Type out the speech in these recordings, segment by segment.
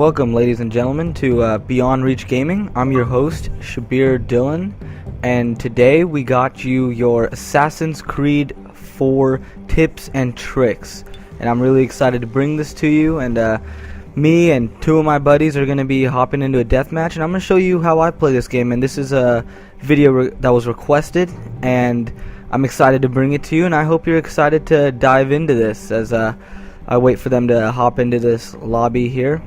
Welcome, ladies and gentlemen, to Beyond Reach Gaming. I'm your host, Shabir Dillon, and today we got you your Assassin's Creed 4 tips and tricks. And I'm really excited to bring this to you, and me and two of my buddies are going to be hopping into a deathmatch, and I'm going to show you how I play this game. And this is a video that was requested, and I'm excited to bring it to you, and I hope you're excited to dive into this as I wait for them to hop into this lobby here.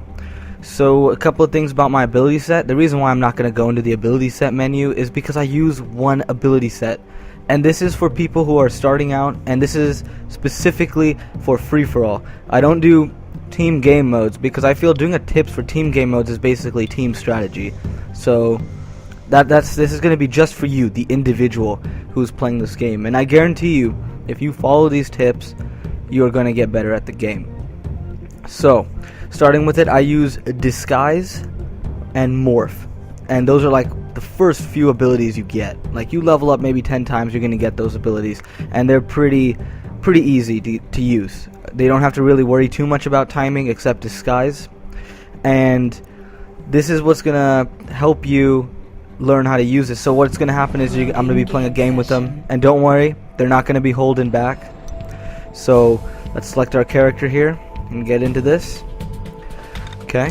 So a couple of things about my ability set. The reason why I'm not going to go into the ability set menu is because I use one ability set, and this is for people who are starting out, and this is specifically for free-for-all. I don't do team game modes because I feel doing a tips for team game modes is basically team strategy. So this is going to be just for you, the individual who's playing this game, and I guarantee you, if you follow these tips, you are going to get better at the game. So starting with it, I use Disguise and Morph, and those are like the first few abilities you get. Like, you level up maybe 10 times, you're going to get those abilities, and they're pretty easy to use. They don't have to really worry too much about timing except Disguise, and this is what's going to help you learn how to use it. So what's going to happen is I'm going to be playing a game with them, and don't worry, they're not going to be holding back. So let's select our character here and get into this. Okay.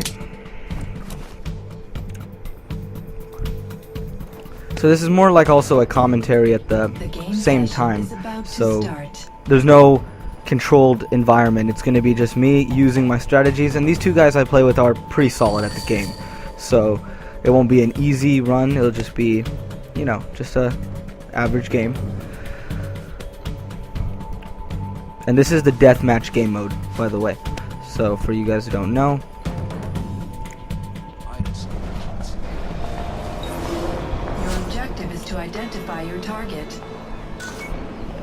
So this is more like also a commentary at the same time. So there's no controlled environment. It's going to be just me using my strategies, and these two guys I play with are pretty solid at the game. So it won't be an easy run. It'll just be, you know, just a average game. And this is the deathmatch game mode, by the way. So for you guys who don't know, your objective is to identify your target,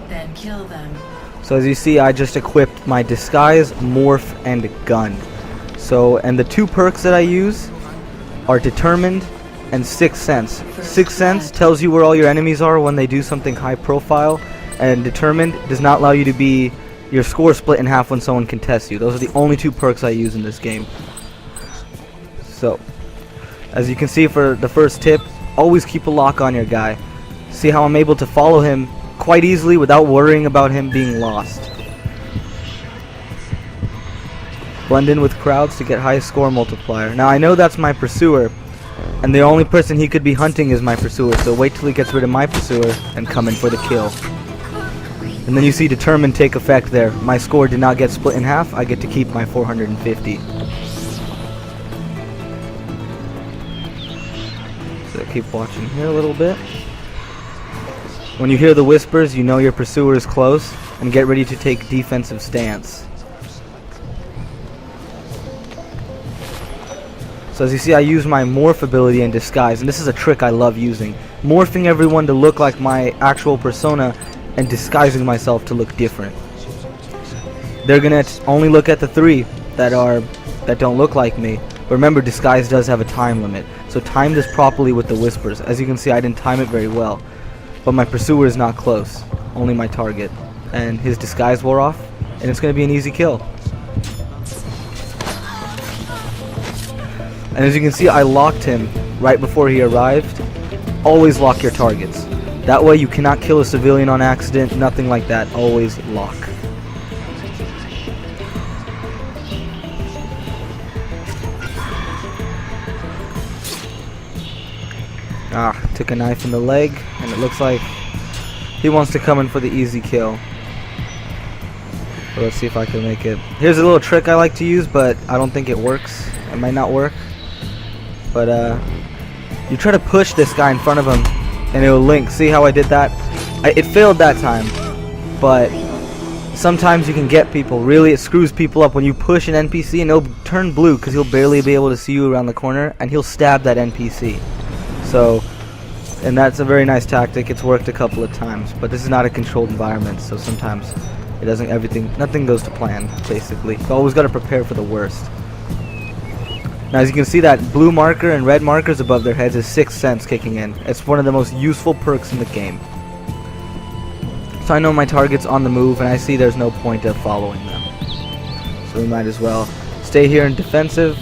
then kill them. so as you see, I just equipped my Disguise, Morph, and Gun. So, and the two perks that I use are Determined and Sixth Sense. Sixth Sense tells you where all your enemies are when they do something high profile, and Determined does not allow you to be your score split in half when someone contests you. Those are the only two perks I use in this game. So, as you can see for the first tip, always keep a lock on your guy. See how I'm able to follow him quite easily without worrying about him being lost. Blend in with crowds to get highest score multiplier. Now I know that's my pursuer, and the only person he could be hunting is my pursuer, so wait till he gets rid of my pursuer and come in for the kill. And then you see Determined take effect there. My score did not get split in half. I get to keep my 450. So keep watching here a little bit. When you hear the whispers, you know your pursuer is close, and get ready to take defensive stance. So as you see, I use my Morph ability and Disguise, and this is a trick I love using. Morphing everyone to look like my actual persona, and disguising myself to look different. They're gonna only look at the three that don't look like me. But remember, Disguise does have a time limit, so time this properly with the whispers. As you can see, I didn't time it very well, but my pursuer is not close, only my target, and his Disguise wore off, and it's gonna be an easy kill. And as you can see, I locked him right before he arrived. Always lock your targets. That way you cannot kill a civilian on accident, nothing like that. Always lock. Took a knife in the leg, and it looks like he wants to come in for the easy kill. But let's see if I can make it. Here's a little trick I like to use, but I don't think it works. It might not work. But you try to push this guy in front of him, and it will link. See how I did that? It failed that time, but sometimes you can get people. Really, it screws people up when you push an NPC, and he'll turn blue because he'll barely be able to see you around the corner, and he'll stab that NPC. So, and that's a very nice tactic. It's worked a couple of times, but this is not a controlled environment, so sometimes it doesn't. Nothing goes to plan. Basically, you always got to prepare for the worst. Now, as you can see, that blue marker and red markers above their heads is Sixth Sense kicking in. It's one of the most useful perks in the game. So I know my target's on the move, and I see there's no point of following them. So we might as well stay here in defensive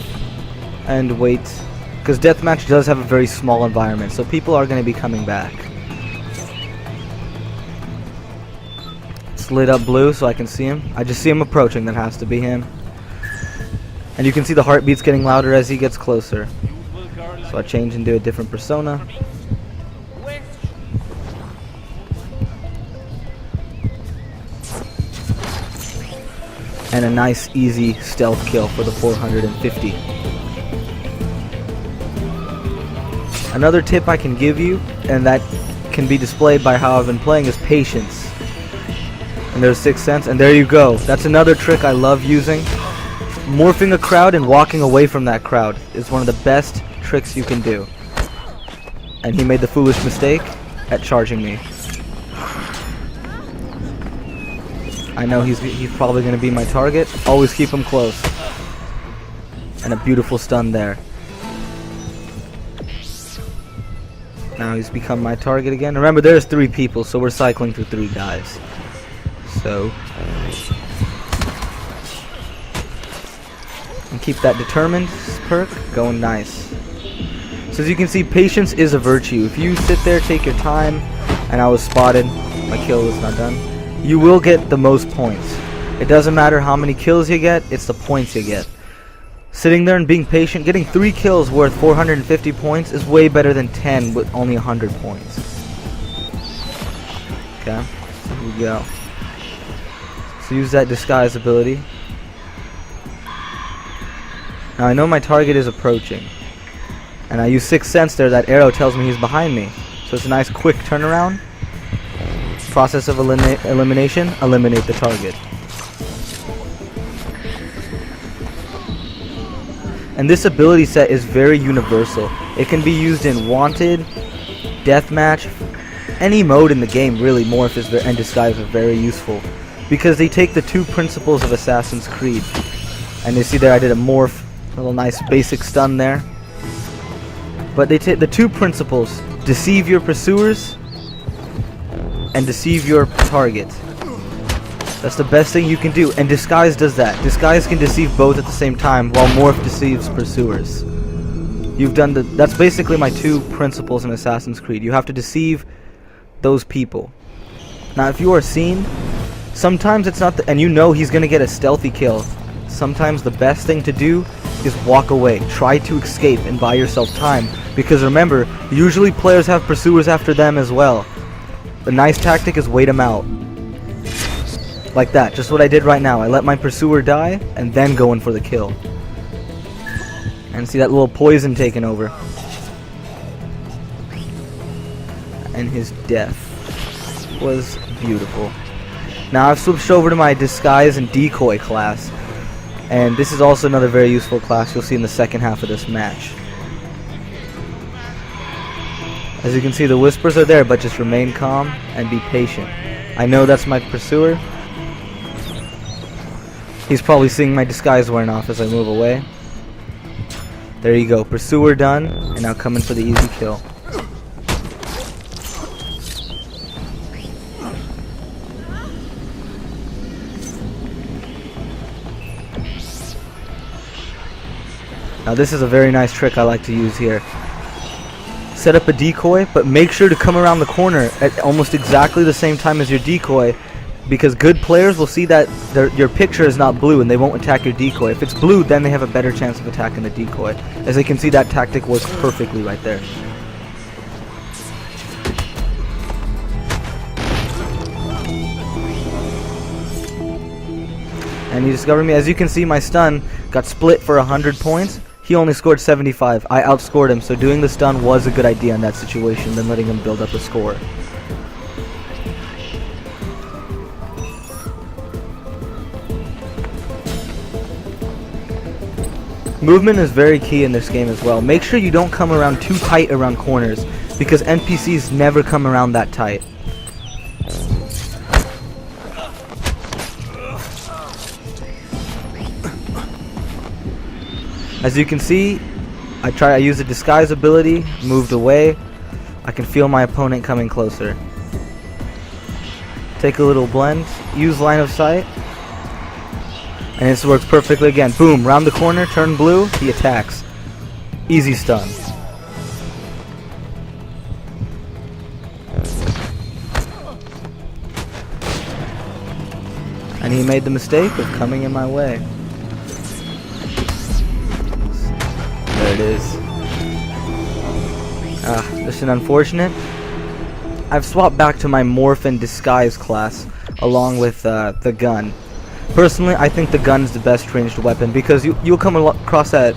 and wait, because deathmatch does have a very small environment, so people are going to be coming back. It's lit up blue so I can see him. I just see him approaching. That has to be him. And you can see the heartbeats getting louder as he gets closer. So I change into a different persona. And a nice easy stealth kill for the 450. Another tip I can give you, and that can be displayed by how I've been playing, is patience. And there's Sixth Sense, and there you go. That's another trick I love using. Morphing a crowd and walking away from that crowd is one of the best tricks you can do. And he made the foolish mistake at charging me. I know he's probably going to be my target. Always keep him close. And a beautiful stun there. Now he's become my target again. Remember, there's 3 people, so we're cycling through 3 guys. So, and keep that determined perk going nice. So as you can see, patience is a virtue. If you sit there, take your time, and I was spotted, my kill was not done, you will get the most points. It doesn't matter how many kills you get, it's the points you get. Sitting there and being patient, getting 3 kills worth 450 points is way better than 10 with only 100 points. Okay, here we go. So use that disguise ability. Now I know my target is approaching, and I use Sixth Sense there. That arrow tells me he's behind me, so it's a nice quick turnaround. Process of elimination, eliminate the target. And this ability set is very universal. It can be used in Wanted, Deathmatch, any mode in the game really. Morph and Disguise are very useful, because they take the 2 principles of Assassin's Creed. And you see there I did a morph, a little nice basic stun there. But they take the 2 principles: deceive your pursuers and deceive your target. That's the best thing you can do, and Disguise does that. Disguise can deceive both at the same time, while Morph deceives pursuers. That's basically my 2 principles in Assassin's Creed. You have to deceive those people. Now if you are seen, sometimes it's not and you know he's gonna get a stealthy kill. Sometimes the best thing to do is walk away. Try to escape and buy yourself time, because remember, usually players have pursuers after them as well. The nice tactic is wait them out. Like that, just what I did right now. I let my pursuer die and then go in for the kill. And see that little poison taking over. And his death was beautiful. Now I've switched over to my disguise and decoy class, and this is also another very useful class you'll see in the second half of this match. As you can see, the whispers are there, but just remain calm and be patient. I know that's my pursuer. He's probably seeing my disguise wearing off as I move away. There you go, pursuer done, and now coming for the easy kill. Now this is a very nice trick I like to use here. Set up a decoy, but make sure to come around the corner at almost exactly the same time as your decoy, because good players will see that your picture is not blue and they won't attack your decoy. If it's blue, then they have a better chance of attacking the decoy. As they can see, that tactic works perfectly right there. And he discovered me. As you can see, my stun got split for 100 points. He only scored 75. I outscored him, so doing the stun was a good idea in that situation than letting him build up a score. Movement is very key in this game as well. Make sure you don't come around too tight around corners, because NPCs never come around that tight. As you can see, I use the disguise ability, moved away. I can feel my opponent coming closer. Take a little blend, use line of sight, and this works perfectly again. Boom, round the corner, turn blue, he attacks. Easy stun. And he made the mistake of coming in my way. There it is. Just an unfortunate. I've swapped back to my Morph and Disguise class along with the gun. Personally, I think the gun's the best ranged weapon because you'll come across that,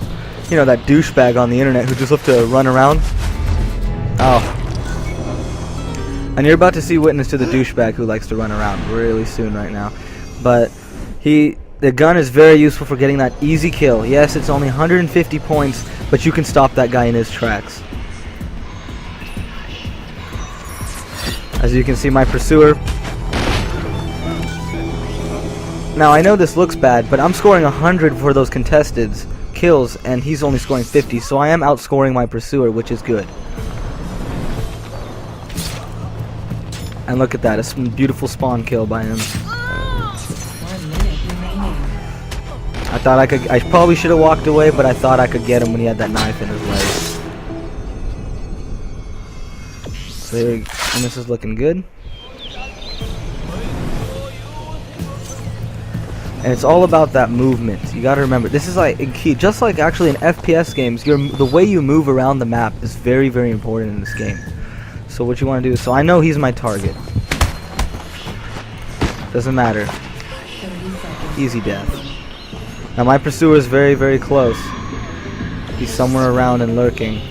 you know, that douchebag on the internet who just loves to run around. Oh. And you're about to see witness to the douchebag who likes to run around really soon right now. But the gun is very useful for getting that easy kill. Yes, it's only 150 points, but you can stop that guy in his tracks. As you can see, my pursuer. Now, I know this looks bad, but I'm scoring 100 for those contested kills, and he's only scoring 50, so I am outscoring my pursuer, which is good. And look at that, a beautiful spawn kill by him. 1 minute remaining. I thought I probably should have walked away, but I thought I could get him when he had that knife in his leg. So here, and this is looking good. And it's all about that movement. You gotta remember, this is like key. Just like actually in FPS games, the way you move around the map is very, very important in this game. So what you want to do is, so I know he's my target. Doesn't matter. 30 seconds. Easy death. Now my pursuer is very, very close. He's somewhere around and lurking.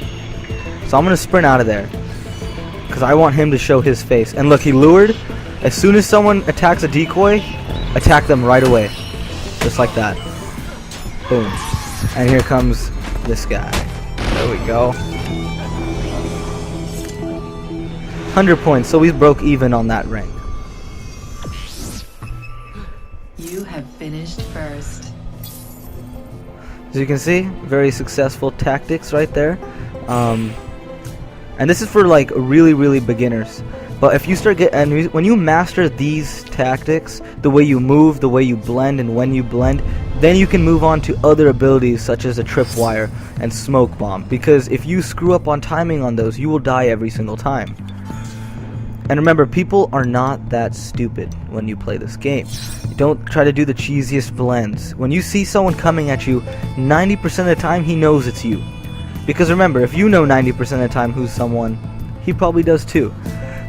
So I'm gonna sprint out of there, because I want him to show his face. And look, he lured. As soon as someone attacks a decoy, attack them right away. Just like that. Boom. And here comes this guy. There we go. 100 points, so we broke even on that rank. You have finished first. As you can see, very successful tactics right there. And this is for like really, really beginners. But if you start when you master these tactics, the way you move, the way you blend, and when you blend, then you can move on to other abilities such as a tripwire and smoke bomb. Because if you screw up on timing on those, you will die every single time. And remember, people are not that stupid when you play this game. Don't try to do the cheesiest blends. When you see someone coming at you, 90% of the time he knows it's you. Because remember, if you know 90% of the time who's someone, he probably does too.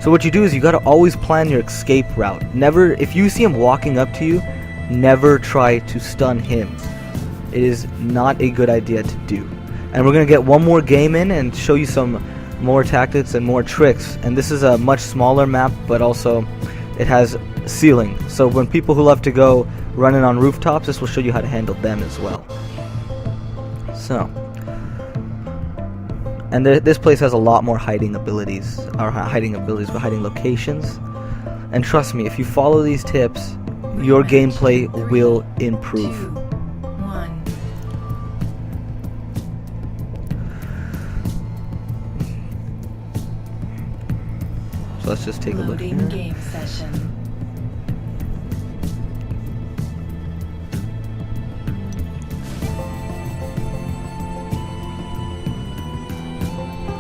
So what you do is you gotta always plan your escape route. Never, if you see him walking up to you, never try to stun him. It is not a good idea to do. And we're gonna get one more game in and show you some more tactics and more tricks. And this is a much smaller map, but also it has ceiling. So when people who love to go running on rooftops, this will show you how to handle them as well. So. And this place has a lot more hiding abilities, but hiding locations. And trust me, if you follow these tips, your gameplay will improve. 2, 1. So let's just take a look Loading here. game session.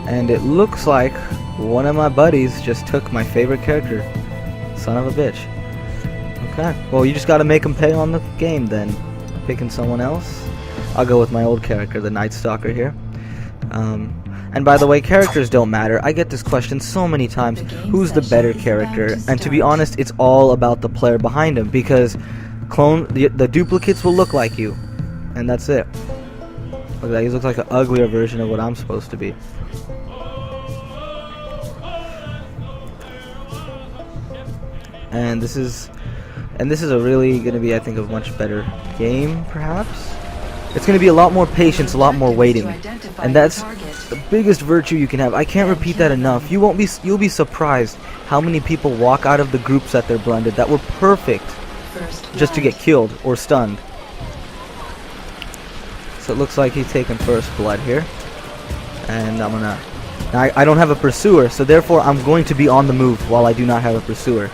And it looks like one of my buddies just took my favorite character. Son of a bitch. Okay, well you just gotta make him pay on the game then. Picking someone else. I'll go with my old character, the Night Stalker here. And by the way, characters don't matter. I get this question so many times. Who's the better character? And to be honest, it's all about the player behind him, because the duplicates will look like you. And that's it. Look at that, he looks like an uglier version of what I'm supposed to be. And this is a really going to be, I think, a much better game, perhaps. It's going to be a lot more patience, a lot more waiting, and that's the biggest virtue you can have. I can't repeat that enough. You'll be surprised how many people walk out of the groups that they're blended that were perfect just to get killed or stunned. So it looks like he's taking first blood here, and now I don't have a pursuer, so therefore I'm going to be on the move while I do not have a pursuer.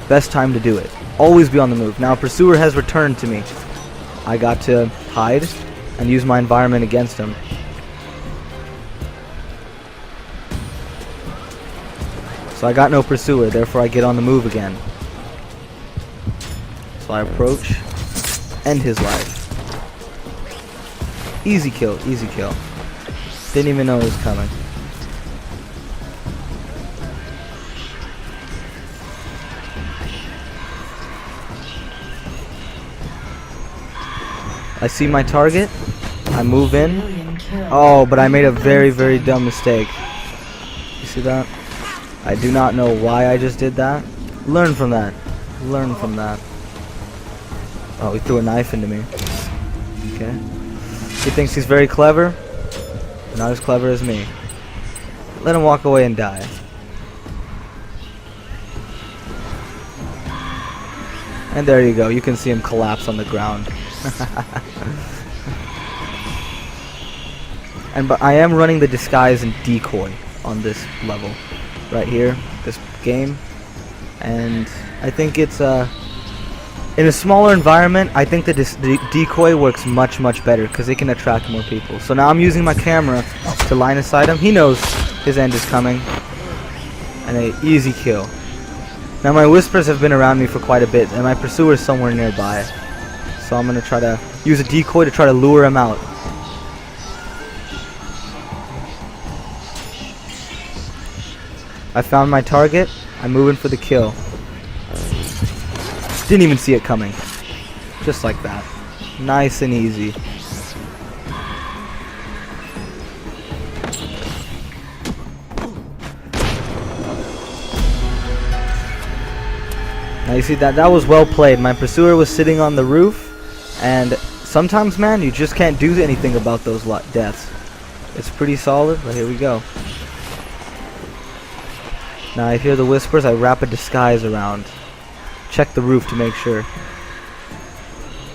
Best time to do it. Always be on the move. Now a pursuer has returned to me. I got to hide and use my environment against him. So I got no pursuer, therefore I get on the move again. So I approach, end his life. Easy kill, easy kill. Didn't even know it was coming. I see my target, I move in. Oh, but I made a very, very dumb mistake. You see that? I do not know why I just did that. Learn from that. Learn from that. Oh, he threw a knife into me. Okay. He thinks he's very clever. Not as clever as me. Let him walk away and die. And there you go. You can see him collapse on the ground. But I am running the disguise and decoy on this level. Right here. This game. And I think it's in a smaller environment, I think the decoy works much, much better because it can attract more people. So now I'm using my camera to line of sight him. He knows his end is coming. And an easy kill. Now my whispers have been around me for quite a bit, and my pursuer is somewhere nearby. So I'm going to try to use a decoy to try to lure him out. I found my target. I'm moving for the kill. Didn't even see it coming. Just like that. Nice and easy. Now you see that was well played. My pursuer was sitting on the roof, and sometimes, man, you just can't do anything about those deaths. It's pretty solid, but here we go. Now I hear the whispers. I wrap a disguise around. Check the roof to make sure.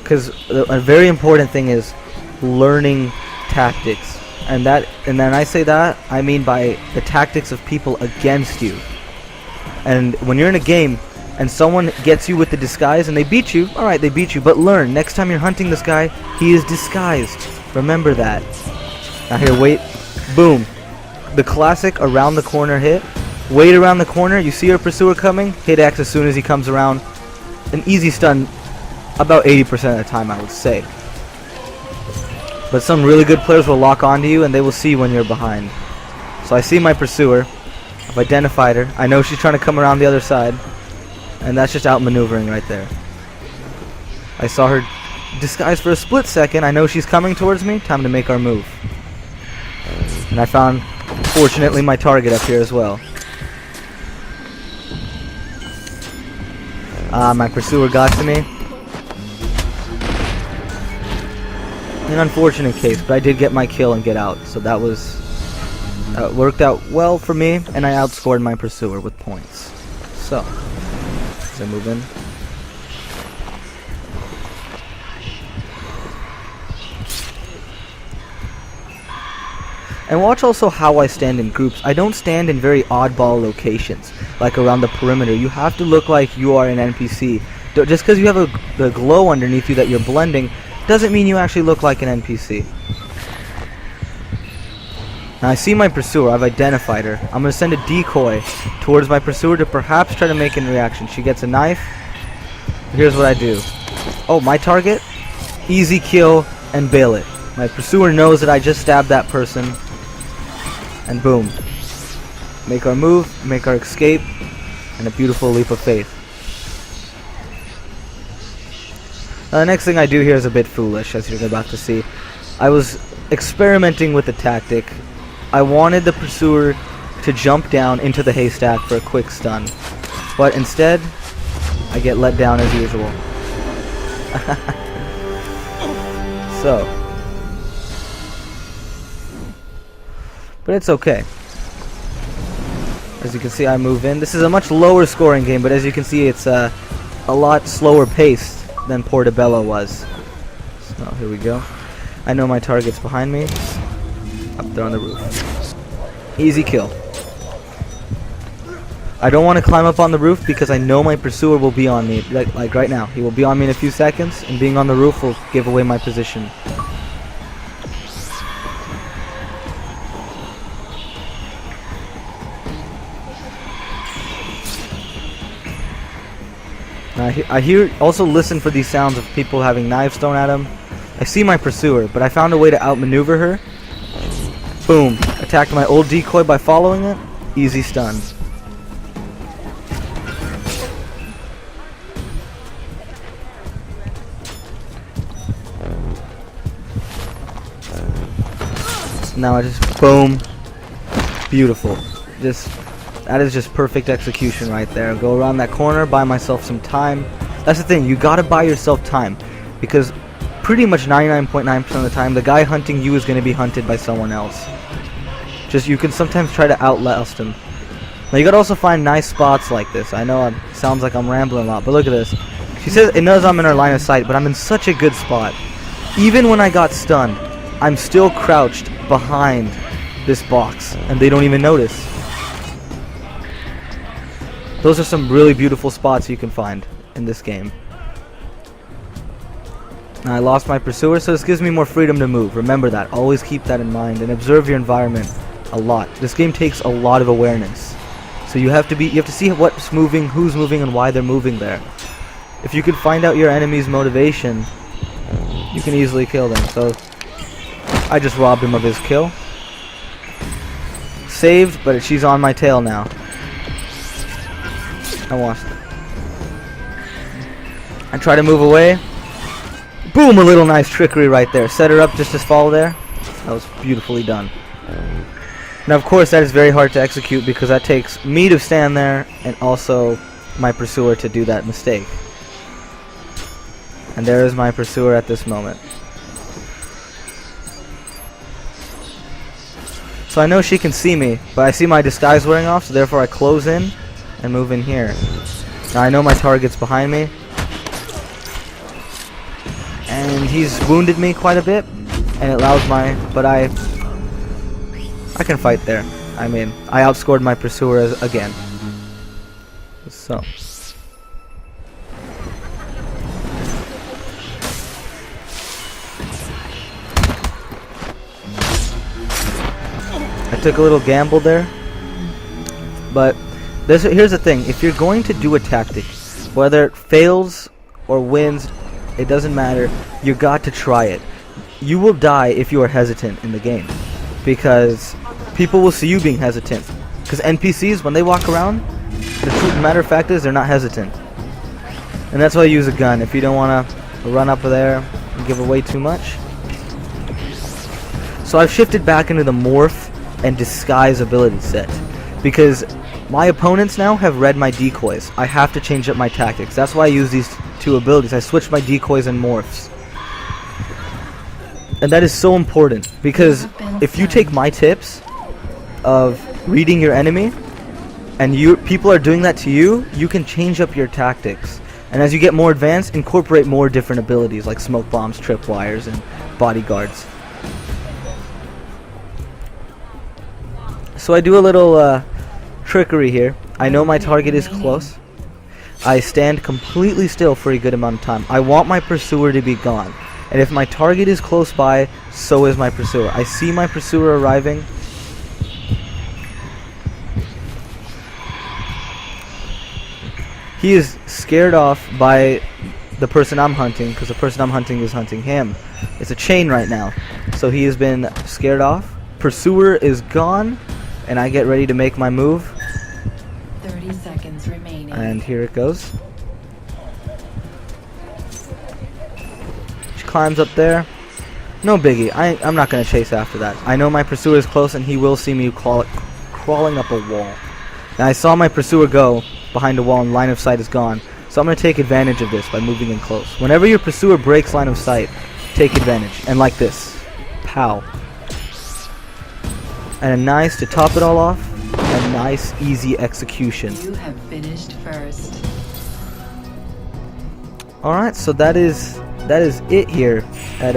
Because a very important thing is learning tactics. And then I say that, I mean by the tactics of people against you. And when you're in a game and someone gets you with the disguise and they beat you, alright, they beat you, but learn, next time you're hunting this guy, he is disguised. Remember that. Now here, wait. Boom. The classic around the corner hit. Wait around the corner, you see your pursuer coming, hit X as soon as he comes around. An easy stun about 80% of the time, I would say. But some really good players will lock onto you and they will see when you're behind. So I see my pursuer. I've identified her. I know she's trying to come around the other side. And that's just outmaneuvering right there. I saw her disguise for a split second. I know she's coming towards me. Time to make our move. And I found, fortunately, my target up here as well. My pursuer got to me. An unfortunate case, but I did get my kill and get out. So that was worked out well for me, and I outscored my pursuer with points. So, as I move in. And watch also how I stand in groups. I don't stand in very oddball locations, like around the perimeter. You have to look like you are an NPC. Just because you have the glow underneath you that you're blending, doesn't mean you actually look like an NPC. Now I see my pursuer. I've identified her. I'm going to send a decoy towards my pursuer to perhaps try to make a reaction. She gets a knife. Here's what I do. Oh, my target? Easy kill and bail it. My pursuer knows that I just stabbed that person. And boom. Make our move, make our escape, and a beautiful leap of faith. Now, the next thing I do here is a bit foolish, as you're about to see. I was experimenting with the tactic. I wanted the pursuer to jump down into the haystack for a quick stun. But instead, I get let down as usual. So. But it's okay. As you can see, I move in. This is a much lower scoring game, but as you can see, it's a lot slower paced than Portobello was. So here we go. I know my target's behind me. Up there on the roof. Easy kill. I don't want to climb up on the roof because I know my pursuer will be on me. Like right now. He will be on me in a few seconds, and being on the roof will give away my position. I hear also listen for these sounds of people having knives thrown at them. I see my pursuer, but I found a way to outmaneuver her. Boom. Attacked my old decoy by following it. Easy stun. Now I just boom. Beautiful. That is just perfect execution right there. Go around that corner, buy myself some time. That's the thing, you gotta buy yourself time, because pretty much 99.9% of the time the guy hunting you is gonna be hunted by someone else. Just you can sometimes try to outlast him. Now you gotta also find nice spots like this. I know it sounds like I'm rambling a lot, but look at this. She says it knows I'm in her line of sight, but I'm in such a good spot. Even when I got stunned, I'm still crouched behind this box, and they don't even notice. Those are some really beautiful spots you can find in this game. Now I lost my pursuer, so this gives me more freedom to move. Remember that. Always keep that in mind and observe your environment a lot. This game takes a lot of awareness. So you have to see what's moving, who's moving, and why they're moving there. If you could find out your enemy's motivation, you can easily kill them. So I just robbed him of his kill. Saved, but she's on my tail now. I try to move away. Boom, a little nice trickery right there. Set her up just to fall there. That was beautifully done. Now of course that is very hard to execute because that takes me to stand there and also my pursuer to do that mistake. And there is my pursuer at this moment. So I know she can see me, but I see my disguise wearing off, so therefore I close in and move in here. Now I know my target's behind me. And he's wounded me quite a bit, and it allows but I can fight there. I mean, I outscored my pursuer again. So. I took a little gamble there, but here's the thing. If you're going to do a tactic, whether it fails or wins, it doesn't matter. You got to try it. You will die if you are hesitant in the game, because people will see you being hesitant. Because NPCs, when they walk around, the matter of fact is they're not hesitant. And that's why I use a gun. If you don't want to run up there and give away too much. So I've shifted back into the morph and disguise ability set, because my opponents now have read my decoys. I have to change up my tactics. That's why I use these two abilities. I switch my decoys and morphs. And that is so important, because if you take my tips of reading your enemy and people are doing that to you, you can change up your tactics. And as you get more advanced, incorporate more different abilities like smoke bombs, tripwires, and bodyguards. So I do a little trickery here. I know my target is close. I stand completely still for a good amount of time. I want my pursuer to be gone. And if my target is close by, so is my pursuer. I see my pursuer arriving. He is scared off by the person I'm hunting, because the person I'm hunting is hunting him. It's a chain right now. So he has been scared off. Pursuer is gone. And I get ready to make my move. 30 seconds remaining. And here it goes. She climbs up there. No biggie. I'm not going to chase after that. I know my pursuer is close and he will see me crawling up a wall. Now I saw my pursuer go behind a wall and line of sight is gone. So I'm going to take advantage of this by moving in close. Whenever your pursuer breaks line of sight, take advantage. And like this. Pow. And a nice, to top it all off, a nice, easy execution. You have finished first. Alright, so that is it here at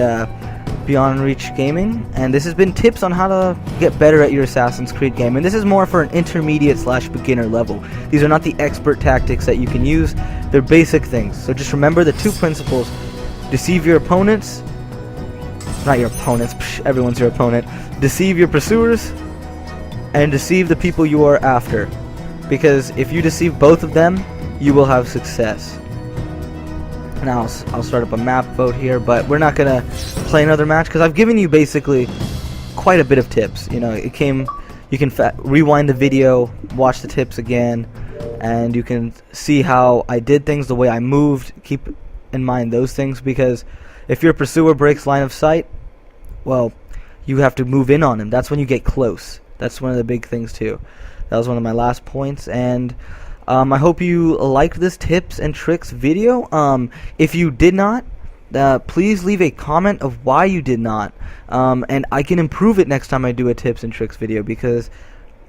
Beyond Reach Gaming. And this has been tips on how to get better at your Assassin's Creed game. And this is more for an intermediate / beginner level. These are not the expert tactics that you can use. They're basic things. So just remember the two principles. Deceive your opponents. Not your opponents, everyone's your opponent. Deceive your pursuers and deceive the people you are after, because if you deceive both of them, you will have success. Now I'll start up a map vote here, but we're not gonna play another match because I've given you basically quite a bit of tips. You know, you can rewind the video, watch the tips again, and you can see how I did things, the way I moved. Keep in mind those things, because if your pursuer breaks line of sight, well, you have to move in on him. That's when you get close. That's one of the big things too. That was one of my last points, and I hope you liked this tips and tricks video. If you did not, please leave a comment of why you did not, and I can improve it next time I do a tips and tricks video, because,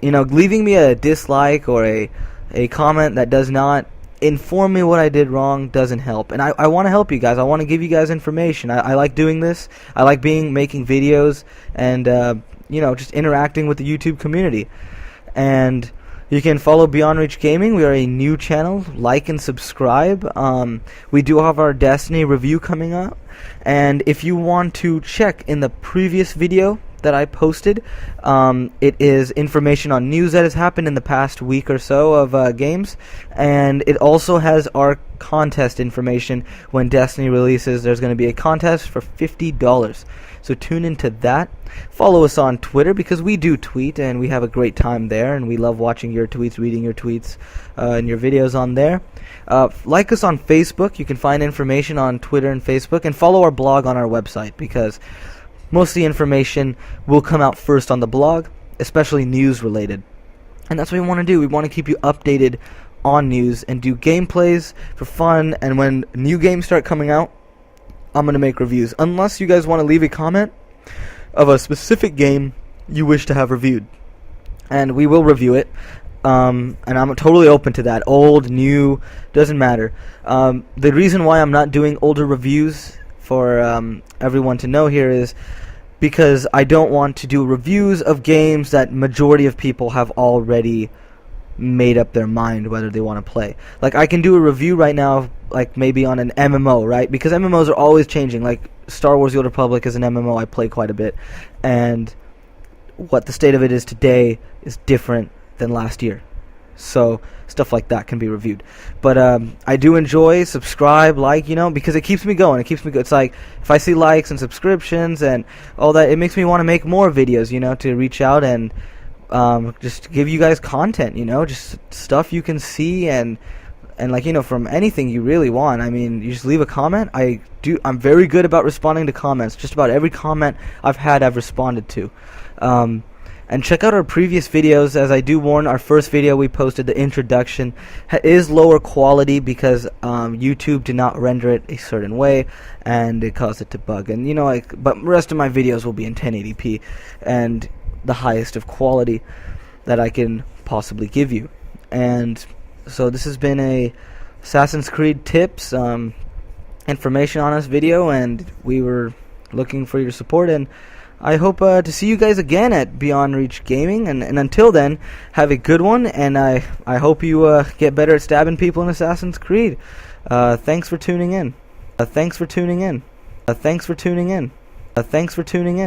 you know, leaving me a dislike or a comment that does not inform me what I did wrong doesn't help. And I want to help you guys. I want to give you guys information. I like doing this. I like making videos and you know, just interacting with the YouTube community. And you can follow Beyond Reach Gaming. We are a new channel. Like and subscribe. We do have our Destiny review coming up. And if you want to check in the previous video that I posted, it is information on news that has happened in the past week or so of games, and it also has our contest information. When Destiny releases, there's going to be a contest for $50, so tune into that. Follow us on Twitter, because we do tweet and we have a great time there, and we love watching your tweets, reading your tweets and your videos on there. Like us on Facebook. You can find information on Twitter and Facebook, and follow our blog on our website, because most of the information will come out first on the blog, especially news related. And that's what we want to do. We want to keep you updated on news and do gameplays for fun. And when new games start coming out, I'm going to make reviews. Unless you guys want to leave a comment of a specific game you wish to have reviewed, and we will review it. And I'm totally open to that. Old, new, doesn't matter. The reason why I'm not doing older reviews for everyone to know here is because I don't want to do reviews of games that majority of people have already made up their mind whether they want to play. Like, I can do a review right now, like maybe on an MMO, right? Because MMOs are always changing. Like Star Wars: The Old Republic is an MMO I play quite a bit, and what the state of it is today is different than last year. So stuff like that can be reviewed. But I do enjoy, subscribe, like, you know, because it keeps me going. It keeps me It's like, if I see likes and subscriptions and all that, it makes me want to make more videos, you know, to reach out and just give you guys content, you know, just stuff you can see, and like, you know, from anything you really want. I mean, you just leave a comment. I'm very good about responding to comments. Just about every comment I've responded to. And check out our previous videos. As I do warn, our first video we posted, the introduction, is lower quality because YouTube did not render it a certain way, and it caused it to bug. And, you know, but the rest of my videos will be in 1080p and the highest of quality that I can possibly give you. And so this has been a Assassin's Creed tips, information on us video, and we were looking for your support, and I hope to see you guys again at Beyond Reach Gaming, and until then, have a good one, and I hope you get better at stabbing people in Assassin's Creed. Thanks for tuning in. Thanks for tuning in. Thanks for tuning in. Thanks for tuning in.